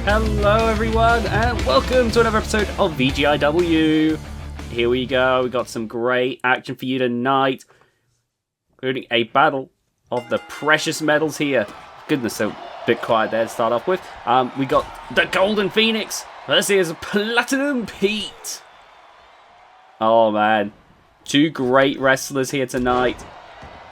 Hello everyone and welcome to another episode of VGIW. Here we go, we got some great action for you tonight, including a battle of the precious metals here. Goodness, so a bit quiet there to start off with. We got the Golden Phoenix versus Platinum Pete. Oh man, two great wrestlers here tonight.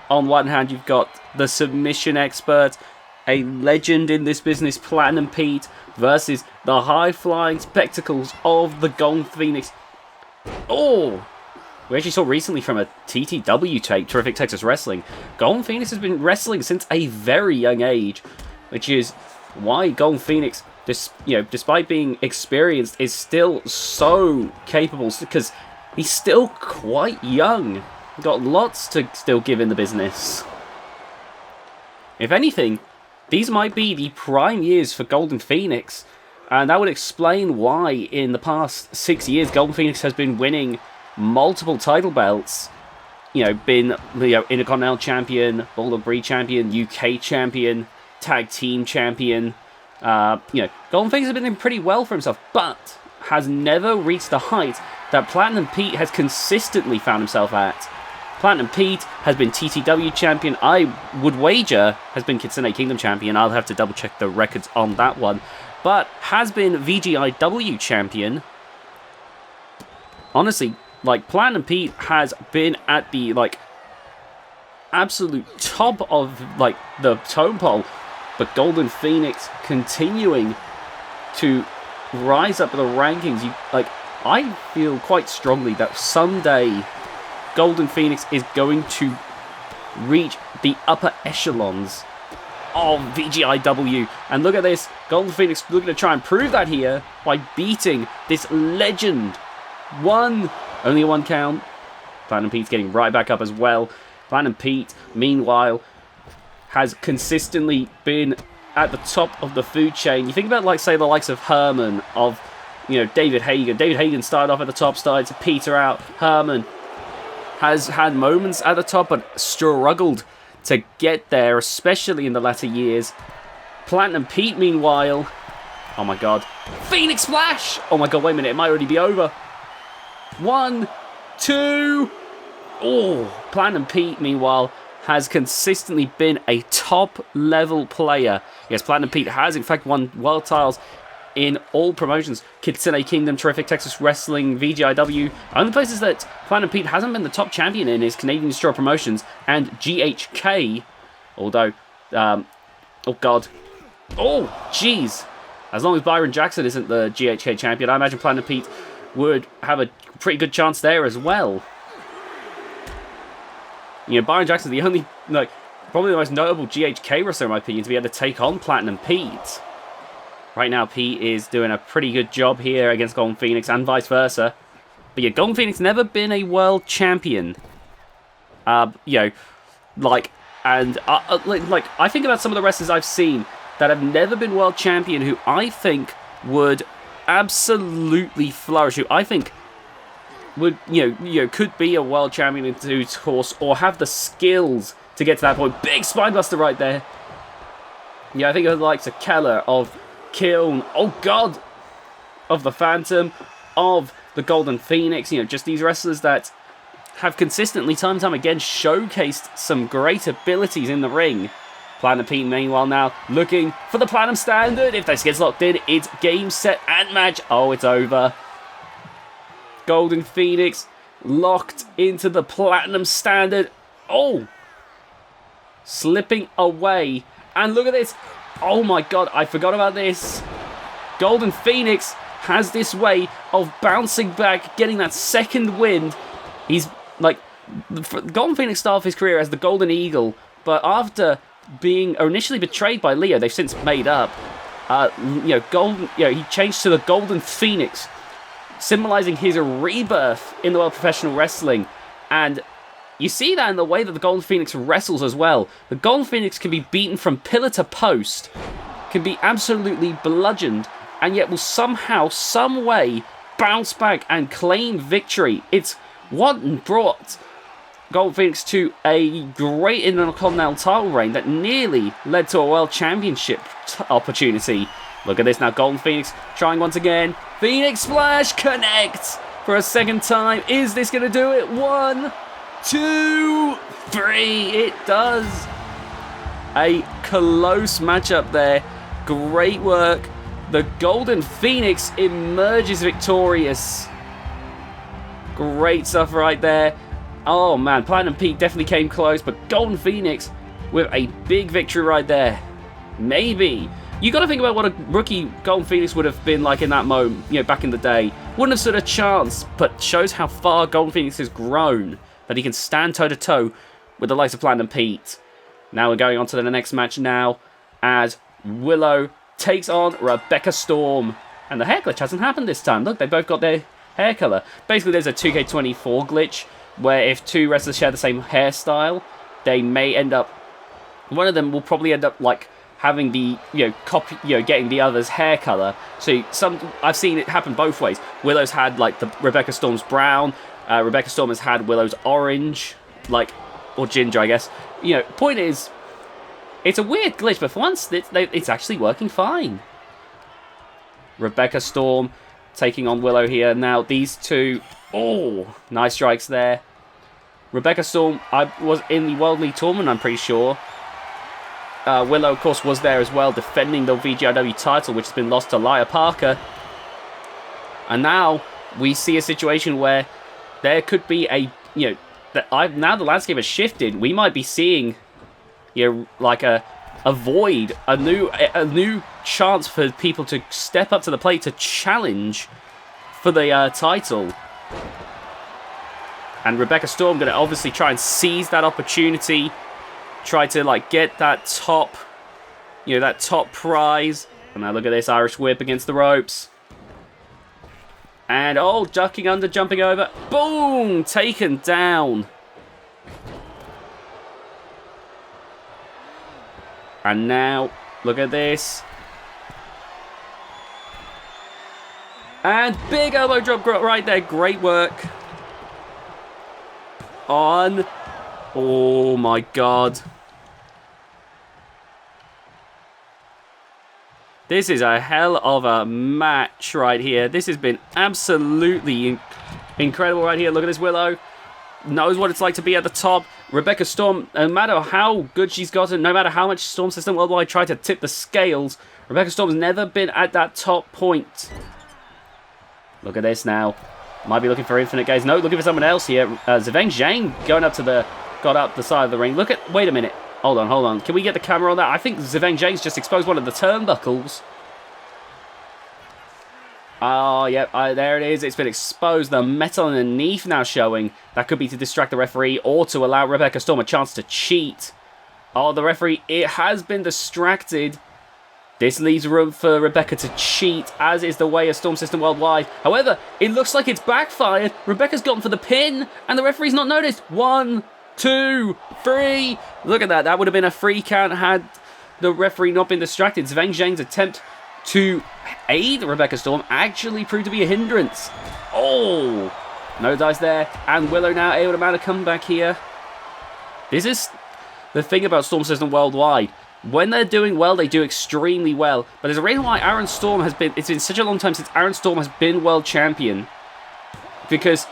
On one hand, you've got the submission expert, a legend in this business, Platinum Pete, versus the high-flying spectacles of the Golden Phoenix. Oh! We actually saw recently from a TTW tape, Terrific Texas Wrestling, Golden Phoenix has been wrestling since a very young age, which is why Golden Phoenix, despite being experienced, is still so capable, because he's still quite young. Got lots to still give in the business. If anything, these might be the prime years for Golden Phoenix, and that would explain why in the past 6 years Golden Phoenix has been winning multiple title belts. Been Intercontinental Champion, Baldwyn Breed Champion, UK Champion, Tag Team Champion. Golden Phoenix has been doing pretty well for himself, but has never reached the height that Platinum Pete has consistently found himself at. Platinum Pete has been TTW Champion. I would wager has been Kitsune Kingdom Champion. I'll have to double check the records on that one. But has been VGIW Champion. Honestly, Platinum Pete has been at the, absolute top of, the tone pole. But Golden Phoenix continuing to rise up the rankings. I feel quite strongly that someday Golden Phoenix is going to reach the upper echhelons of VGIW. And look at this, Golden Phoenix looking to try and prove that here by beating this legend. Only one count. Platinum Pete's getting right back up as well. Platinum Pete, meanwhile, has consistently been at the top of the food chain. You think about, say, the likes of Herman, of, David Hagen. David Hagen started off at the top, started to peter out. Herman has had moments at the top, but struggled to get there, especially in the latter years. Platinum Pete, meanwhile, oh my god, Phoenix Splash! Oh my god, wait a minute, it might already be over. 1, 2, oh, Platinum Pete, meanwhile, has consistently been a top-level player. Yes, Platinum Pete has, in fact, won world titles in all promotions. Kitsune Kingdom, Terrific Texas Wrestling, VGIW. Only places that Platinum Pete hasn't been the top champion in is Canadian Destroyer Promotions and GHK. Although, oh god. Oh, jeez. As long as Byron Jackson isn't the GHK champion, I imagine Platinum Pete would have a pretty good chance there as well. Byron Jackson's the only, probably the most notable GHK wrestler, in my opinion, to be able to take on Platinum Pete. Right now, Pete is doing a pretty good job here against Golden Phoenix and vice versa. But yeah, Golden Phoenix never been a world champion. I think about some of the wrestlers I've seen that have never been world champion who I think would absolutely flourish, who I think would, could be a world champion in due course or have the skills to get to that point. Big spinebuster right there. Yeah, I think of the likes of Keller, of Kiln, oh god, of the Phantom, of the Golden Phoenix, just these wrestlers that have consistently, time and time again, showcased some great abilities in the ring. Platinum Pete, meanwhile, now looking for the Platinum Standard. If this gets locked in, it's game, set, and match. Oh, it's over. Golden Phoenix locked into the Platinum Standard. Oh! Slipping away. And look at this. Oh my god, I forgot about this. Golden Phoenix has this way of bouncing back, getting that second wind. He's Golden Phoenix started off his career as the Golden Eagle, but after being initially betrayed by Leo, they've since made up. He changed to the Golden Phoenix, symbolizing his rebirth in the world of professional wrestling. And you see that in the way that the Golden Phoenix wrestles as well. The Golden Phoenix can be beaten from pillar to post, can be absolutely bludgeoned, and yet will somehow, some way, bounce back and claim victory. It's what brought Golden Phoenix to a great Intercontinental title reign that nearly led to a World Championship opportunity. Look at this now. Golden Phoenix trying once again. Phoenix Splash connects for a second time. Is this going to do it? 1, 2, 3. It does. A close matchup there. Great work. The Golden Phoenix emerges victorious. Great stuff right there. Oh man, Platinum Pete definitely came close, but Golden Phoenix with a big victory right there. Maybe. You got to think about what a rookie Golden Phoenix would have been like in that moment, you know, back in the day. Wouldn't have stood a chance, but shows how far Golden Phoenix has grown, that he can stand toe-to-toe with the likes of Platinum Pete. Now we're going on to the next match now, as Willow takes on Rebecca Storm. And the hair glitch hasn't happened this time. Look, they both got their hair color. Basically, there's a 2K24 glitch, where if two wrestlers share the same hairstyle, they may end up... One of them will probably end up, like, having the, getting the other's hair color. So I've seen it happen both ways. Willow's had like the Rebecca Storm's brown. Rebecca Storm has had Willow's orange, or ginger, I guess. Point is, it's a weird glitch, but for once it's actually working fine. Rebecca Storm taking on Willow here. Now these two, nice strikes there. Rebecca Storm, I was in the World League Tournament, I'm pretty sure. Willow, of course, was there as well, defending the VGIW title, which has been lost to Laya Parker. And now we see a situation where there could be now the landscape has shifted. We might be seeing, like a void, a new chance for people to step up to the plate to challenge for the title. And Rebecca Storm going to obviously try and seize that opportunity. Try to get that top, that top prize. And now look at this Irish whip against the ropes. And ducking under, jumping over. Boom! Taken down. And now look at this. And big elbow drop right there. Great work. On. Oh my god. This is a hell of a match right here. This has been absolutely incredible right here. Look at this Willow. Knows what it's like to be at the top. Rebecca Storm, no matter how good she's gotten, no matter how much Storm System Worldwide tried to tip the scales, Rebecca Storm's never been at that top point. Look at this now. Might be looking for Infinite Gaze. No, looking for someone else here. Zheng Zhang going up to got up the side of the ring. Wait a minute. Hold on. Can we get the camera on that? I think Zheng Zhang's just exposed one of the turnbuckles. Oh, yep, there it is. It's been exposed. The metal underneath now showing. That could be to distract the referee or to allow Rebecca Storm a chance to cheat. Oh, the referee, it has been distracted. This leaves room for Rebecca to cheat, as is the way of Storm System Worldwide. However, it looks like it's backfired. Rebecca's gone for the pin, and the referee's not noticed. 1, 2, 3. Look at that. That would have been a free count had the referee not been distracted. Zheng Zhang's attempt to aid Rebecca Storm actually proved to be a hindrance. Oh, no dice there. And Willow now able to mount a comeback here. This is the thing about Storm System Worldwide. When they're doing well, they do extremely well. But there's a reason why Aaron Storm has been... It's been such a long time since Aaron Storm has been world champion. Because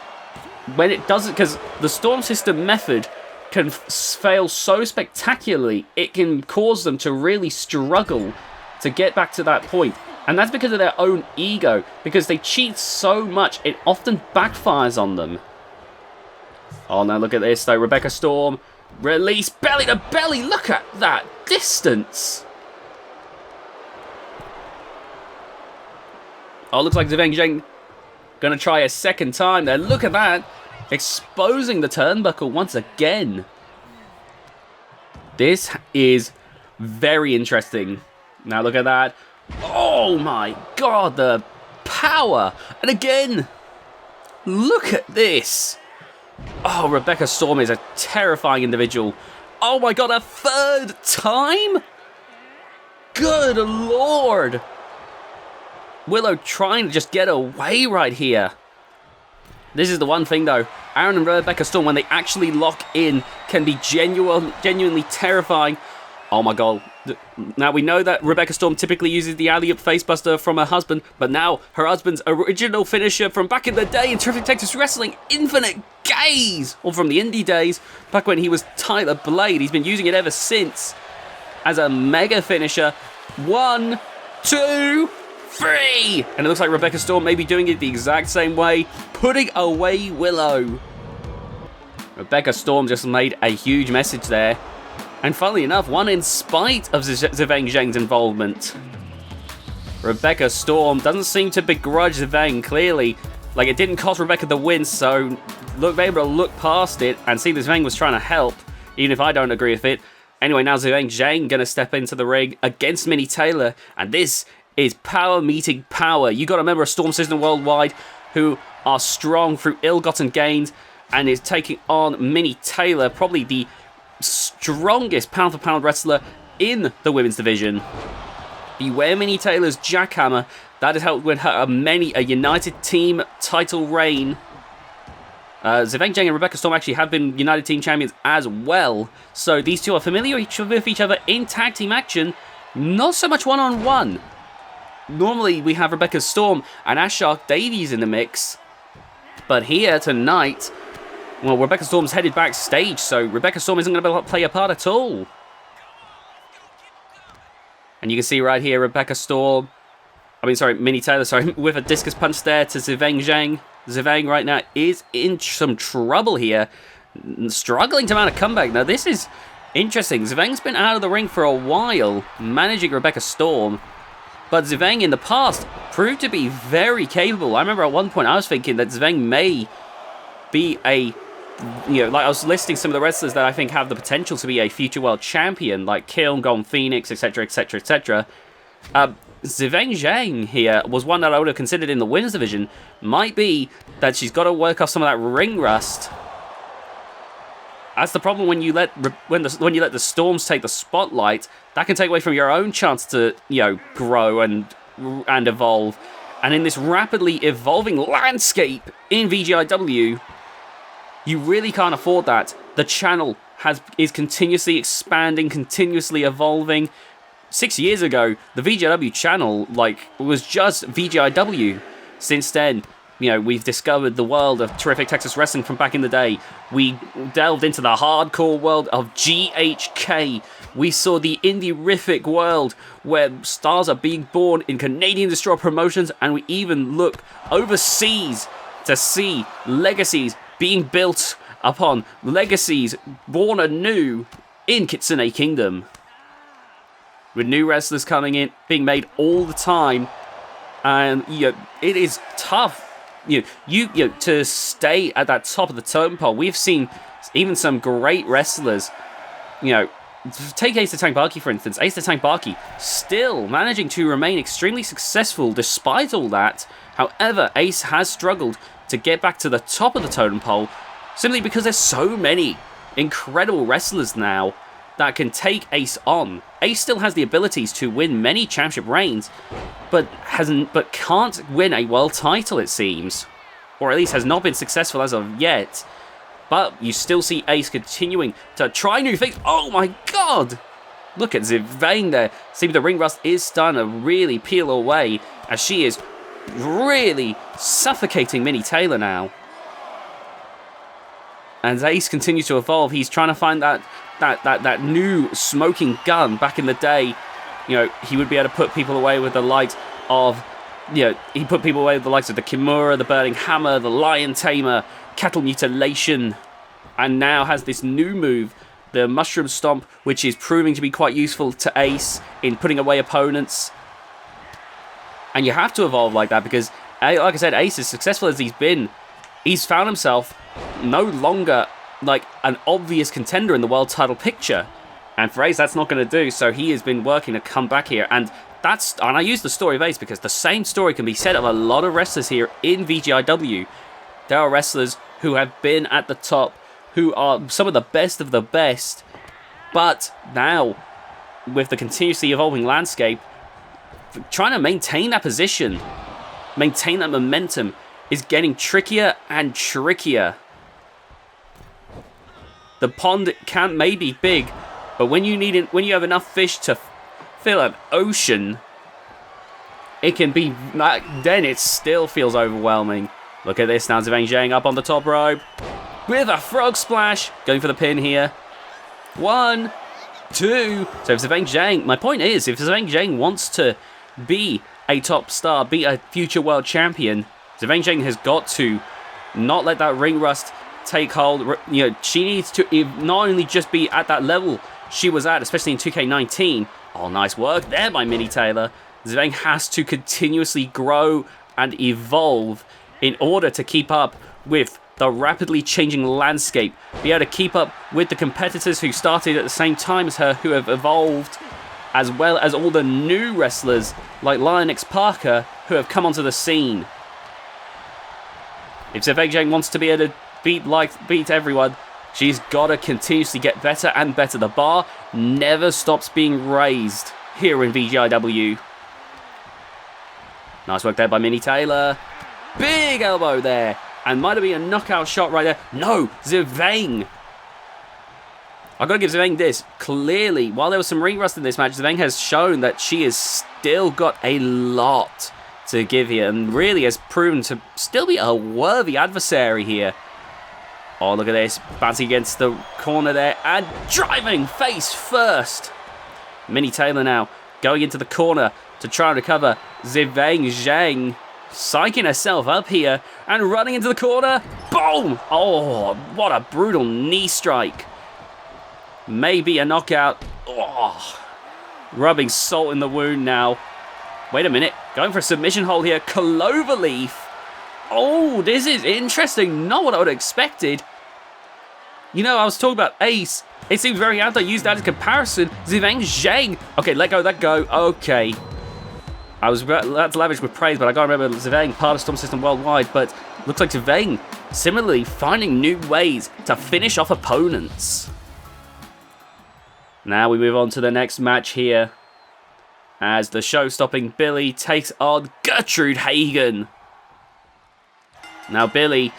when it doesn't... Because the Storm System method can fail so spectacularly, it can cause them to really struggle to get back to that point. And that's because of their own ego. Because they cheat so much, it often backfires on them. Oh, now look at this, though. Rebecca Storm, release, belly to belly. Look at that distance. Oh, looks like Zheng Zhang going to try a second time there. Look at that. Exposing the turnbuckle once again. This is very interesting. Now look at that. Oh my god, the power. And again, look at this. Oh, Rebecca Storm is a terrifying individual. Oh my god, a third time? Good lord. Willow trying to just get away right here. This is the one thing though. Aaron and Rebecca Storm, when they actually lock in, can be genuinely terrifying. Oh my god. Now we know that Rebecca Storm typically uses the alley-up facebuster from her husband, but now her husband's original finisher from back in the day in Terrific Texas Wrestling, Infinite Gaze, or from the indie days, back when he was Tyler Blade. He's been using it ever since as a mega finisher. 1, 2, 3! And it looks like Rebecca Storm may be doing it the exact same way, putting away Willow. Rebecca Storm just made a huge message there. And funnily enough, one in spite of Ziveng Zheng's involvement. Rebecca Storm doesn't seem to begrudge Ziveng, clearly. Like, it didn't cost Rebecca the win, so they're able to look past it and see that Ziveng was trying to help, even if I don't agree with it. Anyway, now Ziveng Zheng going to step into the ring against Minnie Taylor, and this is power meeting power. You got a member of Storm System Worldwide who are strong through ill-gotten gains, and is taking on Minnie Taylor, probably the strongest pound-for-pound wrestler in the women's division. Beware Minnie Taylor's jackhammer. That has helped win her a United Team title reign. Ziveng Zheng and Rebecca Storm actually have been United Team champions as well. So these two are familiar with each other in tag team action. Not so much one-on-one. Normally we have Rebecca Storm and Ash Shark Davies in the mix. But here tonight, well, Rebecca Storm's headed backstage, so Rebecca Storm isn't going to be able to play a part at all. And you can see right here, Minnie Taylor, with a discus punch there to Ziveng Zheng. Ziveng right now is in some trouble here, struggling to mount a comeback. Now, this is interesting. Ziveng's been out of the ring for a while, managing Rebecca Storm. But Ziveng in the past proved to be very capable. I remember at one point I was thinking that Ziveng may be like I was listing some of the wrestlers that I think have the potential to be a future world champion, like Kiln, Golden Phoenix, etc., etc., etc. Ziveng Zheng here was one that I would have considered in the women's division. Might be that she's got to work off some of that ring rust. That's the problem when you let the Storms take the spotlight. That can take away from your own chance to grow and evolve. And in this rapidly evolving landscape in VGIW, you really can't afford that. The channel is continuously expanding, continuously evolving. 6 years ago, the VGIW channel was just VGIW. Since then, we've discovered the world of Terrific Texas Wrestling from back in the day. We delved into the hardcore world of GHK. We saw the indie-rific world where stars are being born in Canadian Destroyer Promotions, and we even look overseas to see legacies being built upon legacies born anew in Kitsune Kingdom. With new wrestlers coming in, being made all the time, and it is tough. To stay at that top of the totem pole. We've seen even some great wrestlers. Take Ace the Tank Bakke for instance. Ace the Tank Bakke still managing to remain extremely successful despite all that. However, Ace has struggled to get back to the top of the totem pole simply because there's so many incredible wrestlers now that can take Ace on. Ace still has the abilities to win many championship reigns, but can't win a world title, it seems. Or at least has not been successful as of yet. But you still see Ace continuing to try new things. Oh my god! Look at Ziveng there. Seems the ring rust is starting to really peel away as she is really suffocating Minnie Taylor now. As Ace continues to evolve, he's trying to find that new smoking gun. Back in the day, he would be able to put people away with the likes of, he put people away with the likes of the Kimura, the Burning Hammer, the Lion Tamer, Cattle Mutilation, and now has this new move, the Mushroom Stomp, which is proving to be quite useful to Ace in putting away opponents. And you have to evolve like that because, like I said, Ace, as successful as he's been, he's found himself no longer like an obvious contender in the world title picture. And for Ace, that's not going to do, so he has been working to come back here. And I use the story of Ace because the same story can be said of a lot of wrestlers here in VGIW. There are wrestlers who have been at the top, who are some of the best, but now, with the continuously evolving landscape, trying to maintain that position, maintain that momentum, is getting trickier and trickier. The pond may be big, But when you have enough fish to fill an ocean, it can be, then it still feels overwhelming. Look at this now, Zhang up on the top rope with a frog splash, going for the pin here. 1, 2. So if Zhang, my point is, if Zhang wants to be a top star, be a future world champion, Zhang has got to not let that ring rust take hold. You know, she needs to not only just be at that level she was at, especially in 2K19. Oh, nice work there by Mini Taylor. Zhang has to continuously grow and evolve in order to keep up with the rapidly changing landscape, be able to keep up with the competitors who started at the same time as her, who have evolved, as well as all the new wrestlers like Lion X Parker who have come onto the scene. If Zhang wants to be able to beat everyone, she's got to continuously get better and better. The bar never stops being raised here in VGIW. Nice work there by Mini Taylor. Big elbow there. And might have been a knockout shot right there. No, Zhang. I've got to give Zhang this. Clearly, while there was some ring rust in this match, Zhang has shown that she has still got a lot to give here, and really has proven to still be a worthy adversary here. Oh, look at this. Bouncing against the corner there, and driving face first. Mini Taylor now going into the corner to try and recover. Zhang psyching herself up here and running into the corner. Boom! Oh, what a brutal knee strike. Maybe a knockout. Oh, rubbing salt in the wound now. Wait a minute. Going for a submission hold here. Clover leaf. Oh, this is interesting. Not what I would have expected. You know, I was talking about Ace. It seems very out there. Use that as comparison. Zhang. Okay, let go. Okay. I was that's lavish with praise, but I gotta remember Zhang, part of Storm System worldwide. But looks like Zhang similarly finding new ways to finish off opponents. Now we move on to the next match here, as the show-stopping Billy takes on Gertrude Hagen. Now Billy,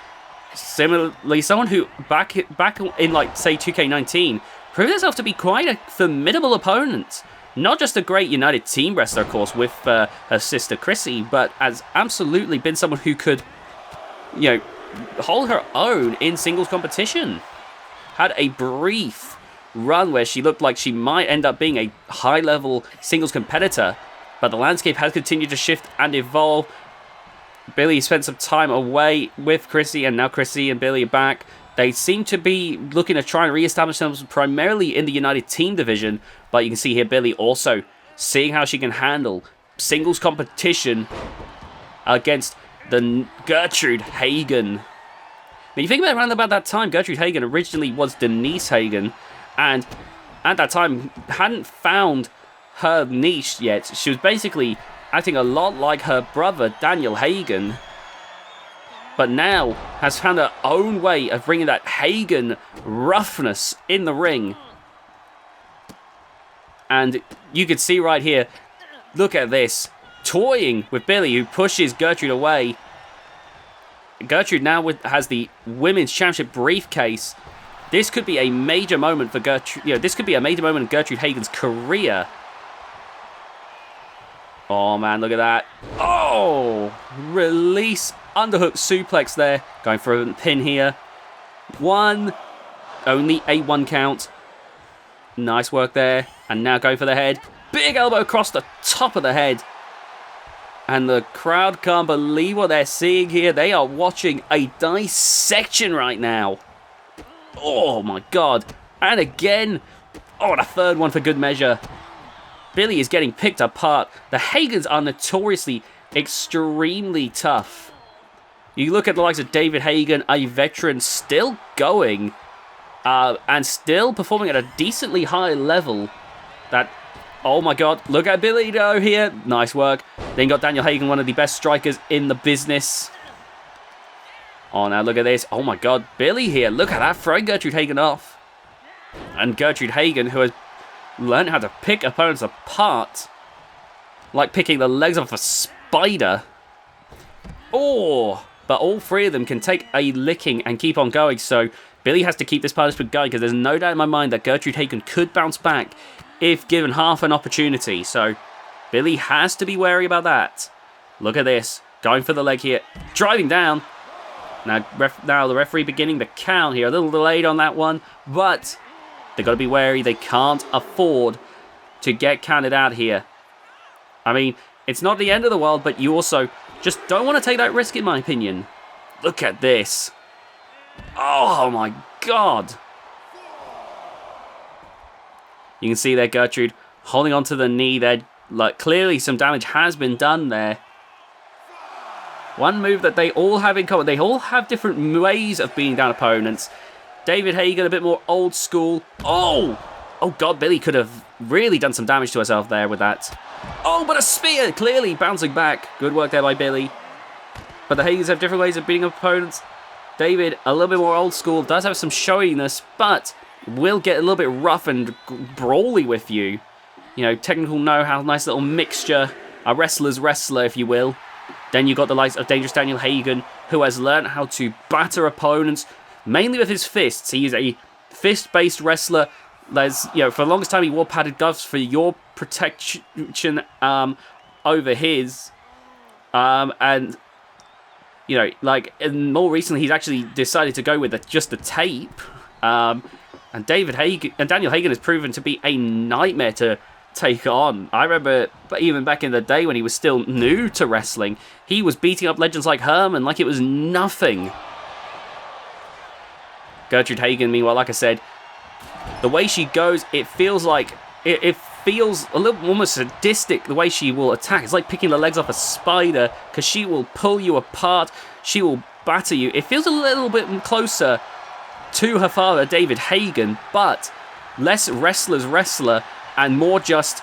similarly, someone who back in, like, say 2K19, proved herself to be quite a formidable opponent. Not just a great United Team wrestler, of course, with her sister Chrissy, but has absolutely been someone who could, you know, hold her own in singles competition. Had a brief run where she looked like she might end up being a high-level singles competitor, but the landscape has continued to shift and evolve. Billy spent some time away with Chrissy, and now Chrissy and Billy are back. They seem to be looking to try and re-establish themselves primarily in the United Team division, but you can see here Billy also seeing how she can handle singles competition against the Gertrude Hagen. Now you think around about that time, Gertrude Hagen originally was Denise Hagen, and at that time hadn't found her niche yet. She was basically acting a lot like her brother Daniel Hagen, but now has found her own way of bringing that Hagen roughness in the ring. And you can see right here, look at this, toying with Billy, who pushes Gertrude away. Gertrude now has the Women's Championship briefcase. This could be a major moment for Gertrude. You know, this could be a major moment in Gertrude Hagen's career. Oh man, look at that. Oh, release underhook suplex there. Going for a pin here. Only a 1 count. Nice work there. And now going for the head. Big elbow across the top of the head. And the crowd can't believe what they're seeing here. They are watching a dissection right now. Oh my god. And again. Oh, and a third one for good measure. Billy is getting picked apart. The Hagens are notoriously extremely tough. You look at the likes of David Hagen, a veteran, still going and still performing at a decently high level. That, oh my god, look at Billy though here. Nice work. Then got Daniel Hagen, one of the best strikers in the business. Oh, now look at this. Oh my god, Billy here. Look at that, throwing Gertrude Hagen off. And Gertrude Hagen, who has learned how to pick opponents apart, like picking the legs off a spider. Oh, but all three of them can take a licking and keep on going. So Billy has to keep this punishment going because there's no doubt in my mind that Gertrude Hagen could bounce back if given half an opportunity. So Billy has to be wary about that. Look at this. Going for the leg here. Driving down. Now the referee beginning the count here. A little delayed on that one. But they've got to be wary. They can't afford to get counted out here. I mean, it's not the end of the world, but you also just don't want to take that risk, in my opinion. Look at this. Oh my god. You can see there Gertrude holding onto the knee there. Like, clearly some damage has been done there. One move that they all have in common. They all have different ways of beating down opponents. David Hagen a bit more old school. Oh! Oh god, Billy could have really done some damage to herself there with that. Oh, but a spear! Clearly bouncing back. Good work there by Billy. But the Hagens have different ways of beating opponents. David, a little bit more old school, does have some showiness, but will get a little bit rough and brawly with you. You know, technical know-how, nice little mixture. A wrestler's wrestler, if you will. Then you've got the likes of Dangerous Daniel Hagen, who has learned how to batter opponents, mainly with his fists. He is a fist-based wrestler. There's, you know, for the longest time he wore padded gloves for your protection over his. And, you know, like, and more recently he's actually decided to go with just the tape. And Daniel Hagen has proven to be a nightmare to take on. I remember even back in the day when he was still new to wrestling, he was beating up legends like Herman like it was nothing. Gertrude Hagen, meanwhile, like I said, the way she goes, it feels like it feels a little almost sadistic the way she will attack. It's like picking the legs off a spider because she will pull you apart. She will batter you. It feels a little bit closer to her father, David Hagen, but less wrestler's wrestler and more just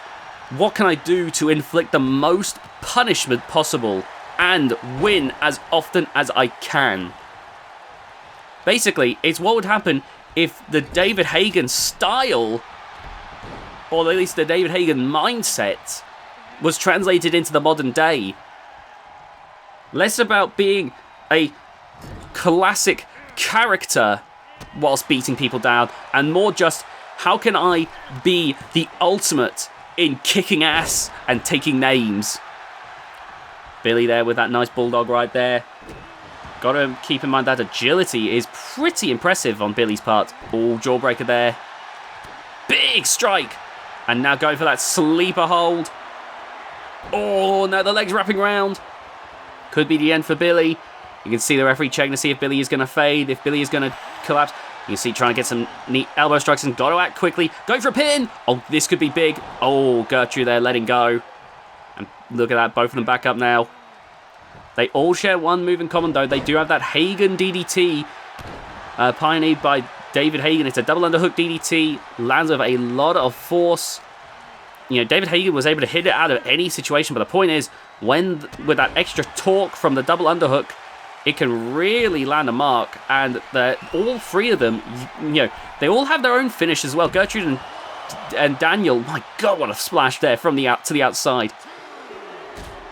what can I do to inflict the most punishment possible and win as often as I can. Basically, it's what would happen if the David Hagen style, or at least the David Hagen mindset, was translated into the modern day. Less about being a classic character whilst beating people down, and more just, how can I be the ultimate in kicking ass and taking names? Billy there with that nice bulldog right there. Got to keep in mind that agility is pretty impressive on Billy's part. Oh, jawbreaker there. Big strike. And now going for that sleeper hold. Oh, now the legs wrapping around. Could be the end for Billy. You can see the referee checking to see if Billy is going to fade, if Billy is going to collapse. You can see trying to get some neat elbow strikes and got to act quickly. Going for a pin. Oh, this could be big. Oh, Gertrude there letting go. And look at that, both of them back up now. They all share one move in common, though. They do have that Hagen DDT, pioneered by David Hagen. It's a double underhook DDT, lands with a lot of force. You know, David Hagen was able to hit it out of any situation, but the point is, with that extra torque from the double underhook, it can really land a mark, and all three of them, you know, they all have their own finish as well. Gertrude and Daniel, my God, what a splash there from the to the outside.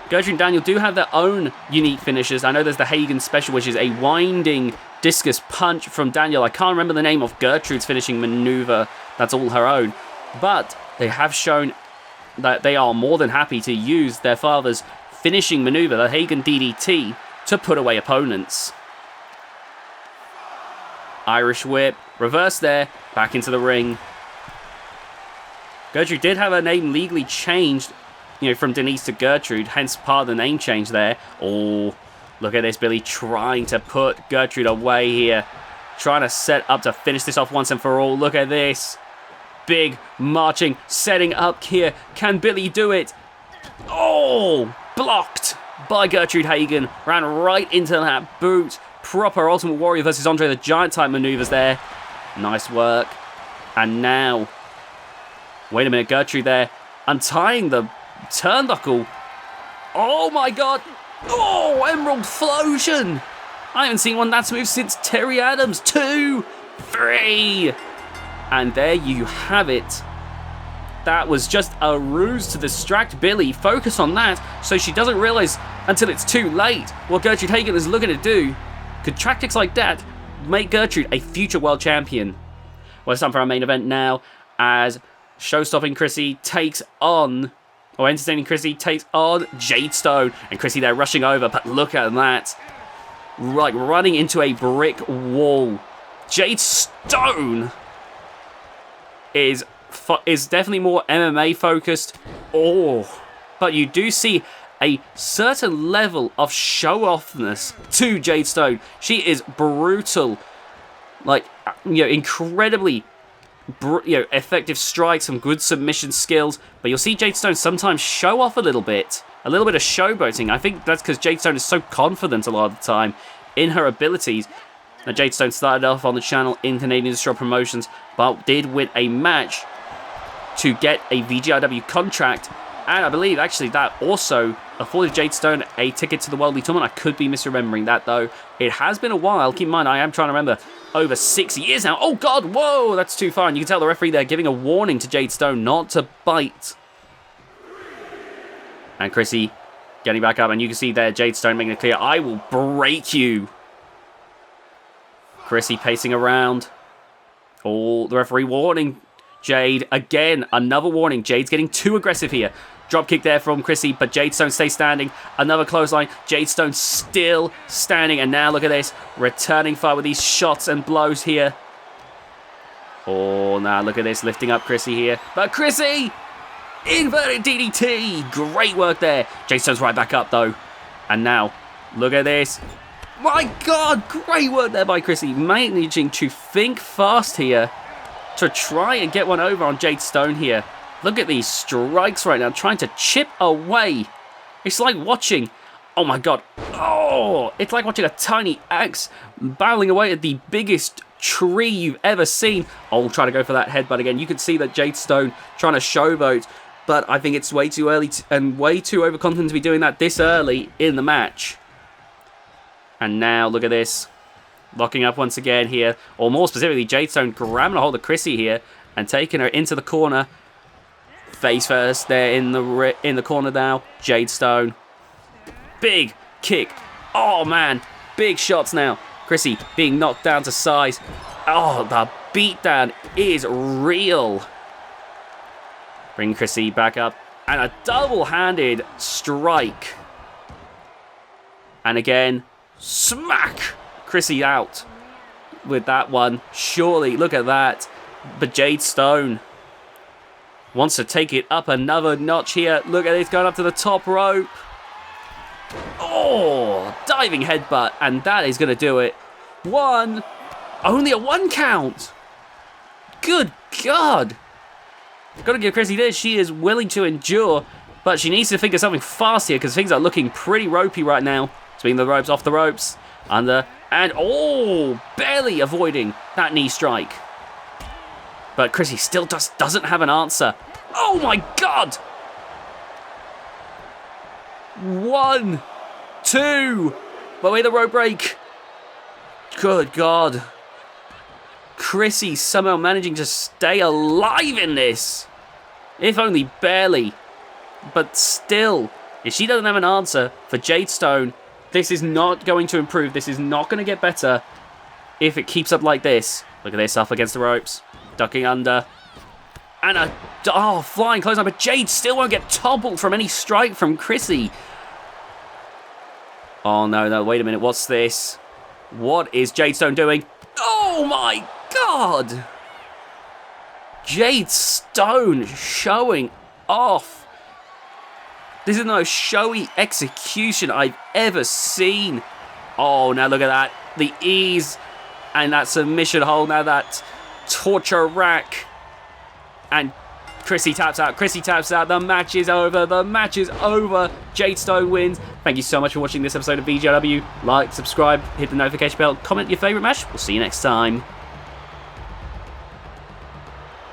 Gertrude and Daniel do have their own unique finishes. I know there's the Hagen special, which is a winding discus punch from Daniel. I can't remember the name of Gertrude's finishing maneuver. That's all her own. But they have shown that they are more than happy to use their father's finishing maneuver, the Hagen DDT, to put away opponents. Irish whip, reverse there, back into the ring. Gertrude did have her name legally changed, you know, from Denise to Gertrude, hence part of the name change there. Oh, look at this, Billy trying to put Gertrude away here. Trying to set up to finish this off once and for all. Look at this. Big marching, setting up here. Can Billy do it? Oh, blocked by Gertrude Hagen. Ran right into that boot. Proper Ultimate Warrior versus Andre the Giant type maneuvers there. Nice work. And now, wait a minute, Gertrude there, untying the turnbuckle. Oh my God. Oh, Emerald Flosion. I haven't seen one that smooth since Terry Adams. 2, 3. And there you have it. That was just a ruse to distract Billy. Focus on that so she doesn't realize until it's too late what Gertrude Hagen is looking to do. Could tactics like that make Gertrude a future world champion. Well, it's time for our main event now, as show-stopping Chrissy takes on, or entertaining Chrissy takes on Jade Stone. And Chrissy there rushing over, but look at that. Like running into a brick wall. Jade Stone is definitely more MMA focused. Oh, but you do see a certain level of show-offness to Jade Stone. She is brutal. Like, incredibly effective strikes, some good submission skills. But you'll see Jade Stone sometimes show off a little bit of showboating. I think that's because Jade Stone is so confident a lot of the time in her abilities. Now, Jade Stone started off on the channel in Canadian Destroy Promotions, but did win a match to get a VGIW contract. And I believe, actually, that also afforded Jade Stone a ticket to the World League Tournament. I could be misremembering that, though. It has been a while. Keep in mind, I am trying to remember. Over 6 years now. Oh, God. Whoa, that's too far. And you can tell the referee there giving a warning to Jade Stone not to bite. And Chrissy getting back up. And you can see there Jade Stone making it clear, I will break you. Chrissy pacing around. Oh, the referee warning Jade. Again, another warning. Jade's getting too aggressive here. Drop kick there from Chrissy, but Jade Stone stays standing. Another clothesline. Jade Stone still standing. And now look at this. Returning fire with these shots and blows here. Oh, now look at this. Lifting up Chrissy here. But Chrissy! Inverted DDT! Great work there. Jade Stone's right back up, though. And now, look at this. My God! Great work there by Chrissy. Managing to think fast here to try and get one over on Jade Stone here. Look at these strikes right now, trying to chip away. It's like watching, oh my God, oh, it's like watching a tiny axe battling away at the biggest tree you've ever seen. Oh, try to go for that headbutt again. You can see that Jade Stone trying to showboat, but I think it's way too early and way too overconfident to be doing that this early in the match. And now, look at this. Locking up once again here, or more specifically, Jade Stone grabbing a hold of Chrissy here and taking her into the corner. Face first there in the corner now. Jade Stone. Big kick. Oh, man. Big shots now. Chrissy being knocked down to size. Oh, the beatdown is real. Bring Chrissy back up. And a double-handed strike. And again, smack. Chrissy out with that one. Surely, look at that. But Jade Stone wants to take it up another notch here. Look at it, going up to the top rope. Oh, diving headbutt. And that is going to do it. One. Only a 1 count. Good God. Got to give Chrissy this. She is willing to endure, but she needs to think of something fast here because things are looking pretty ropey right now. Between the ropes, off the ropes, under, and oh, barely avoiding that knee strike. But Chrissy still doesn't have an answer. Oh my God! 1, 2. But with the rope break. Good God. Chrissy somehow managing to stay alive in this. If only barely. But still, if she doesn't have an answer for Jade Stone, this is not going to improve. This is not going to get better if it keeps up like this. Look at this, up against the ropes. Ducking under. And a flying clothesline. But Jade still won't get toppled from any strike from Chrissy. Oh, no, wait a minute. What's this? What is Jade Stone doing? Oh, my God! Jade Stone showing off. This is the most showy execution I've ever seen. Oh, now look at that. The ease and that submission hold. Now that torture rack. And Chrissy taps out. Chrissy taps out. The match is over. The match is over. Jade Stone wins. Thank you so much for watching this episode of VGIW. Like, subscribe, hit the notification bell, comment your favourite match. We'll see you next time.